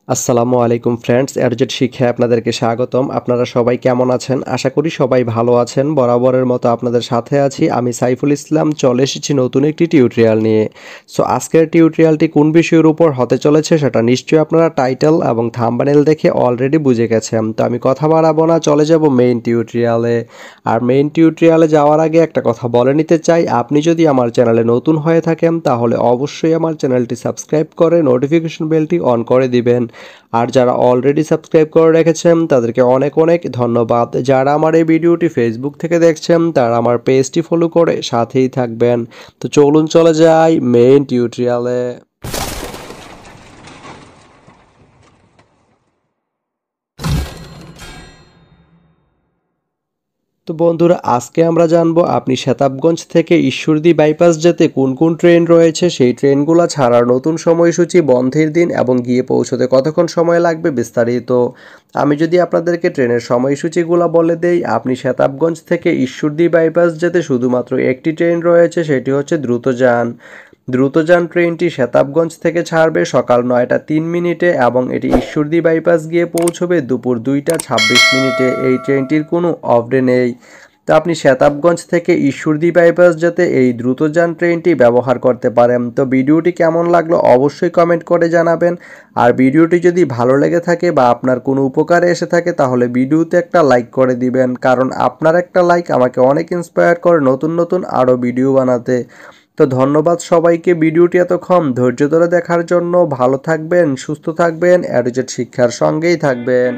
আসসালামু আলাইকুম ফ্রেন্ডস, এডুজেট শিক্ষায় আপনাদেরকে স্বাগতম। আপনারা সবাই কেমন আছেন? আশা করি সবাই ভালো আছেন। বরাবরের মতো আপনাদের সাথে আছি আমি সাইফুল ইসলাম। চলে এসেছি নতুন একটি টিউটোরিয়াল নিয়ে। সো আজকের টিউটোরিয়ালটি কোন বিষয়ের উপর হতে চলেছে সেটা নিশ্চয়ই আপনারা টাইটেল এবং থাম্বনেল দেখে অলরেডি বুঝে গেছেন। তো আমি কথা বাড়াবো না, চলে যাব মেইন টিউটোরিয়ালে। আর মেইন টিউটোরিয়ালে যাওয়ার আগে একটা কথা বলে নিতে চাই, আপনি যদি আমার চ্যানেলে নতুন হয়ে থাকেন তাহলে অবশ্যই আমার চ্যানেলটি সাবস্ক্রাইব করে নোটিফিকেশন বেলটি অন করে দিবেন। আর যারা অলরেডি সাবস্ক্রাইব করে রেখেছেন তাদেরকে অনেক অনেক ধন্যবাদ। যারা আমার এই ভিডিওটি ফেসবুক থেকে দেখছেন তারা আমার পেজটি ফলো করে সাথেই থাকবেন। তো চলুন চলে যাই মেইন টিউটোরিয়ালে। তো বন্ধুরা, আজকে আমরা জানবো আপনি শতাবগঞ্জ থেকে ঈশ্বরদী বাইপাস যেতে কোন কোন ট্রেন রয়েছে, সেই ট্রেনগুলো ছাড়ার নতুন সময়সূচি, বন্ধের দিন এবং গিয়ে পৌঁছতে কতক্ষণ সময় লাগবে বিস্তারিত। আমি যদি আপনাদেরকে ট্রেনের সময়সূচিগুলো বলে দেই, আপনি শতাবগঞ্জ থেকে ঈশ্বরদী বাইপাস যেতে শুধুমাত্র একটি ট্রেন রয়েছে, সেটি হচ্ছে দ্রুতযান। দ্রুতযান ট্রেনটি শতাবগঞ্জ থেকে ছাড়বে সকাল 9টা 3 মিনিটে এবং এটি ঈশ্বরদী বাইপাস গিয়ে পৌঁছবে দুপুর 2টা 26 মিনিটে। এই ট্রেনটির কোনো অফ ডে নেই। তো আপনি শতাবগঞ্জ থেকে ঈশ্বরদী বাইপাস যেতে এই দ্রুতযান ট্রেনটি ব্যবহার করতে পারেন। তো ভিডিওটি কেমন লাগলো অবশ্যই কমেন্ট করে জানাবেন। আর ভিডিওটি যদি ভালো লেগে থাকে বা আপনার কোনো উপকারে এসে থাকে তাহলে ভিডিওতে একটা লাইক করে দিবেন, কারণ আপনার একটা লাইক আমাকে অনেক ইন্সপায়ার করে নতুন নতুন আরও ভিডিও বানাতে। তো ধন্যবাদ সবাইকে ভিডিওটি এতক্ষণ ধৈর্য ধরে দেখার জন্য। ভালো থাকবেন, সুস্থ থাকবেন, এডুজেট শিক্ষার সঙ্গেই থাকবেন।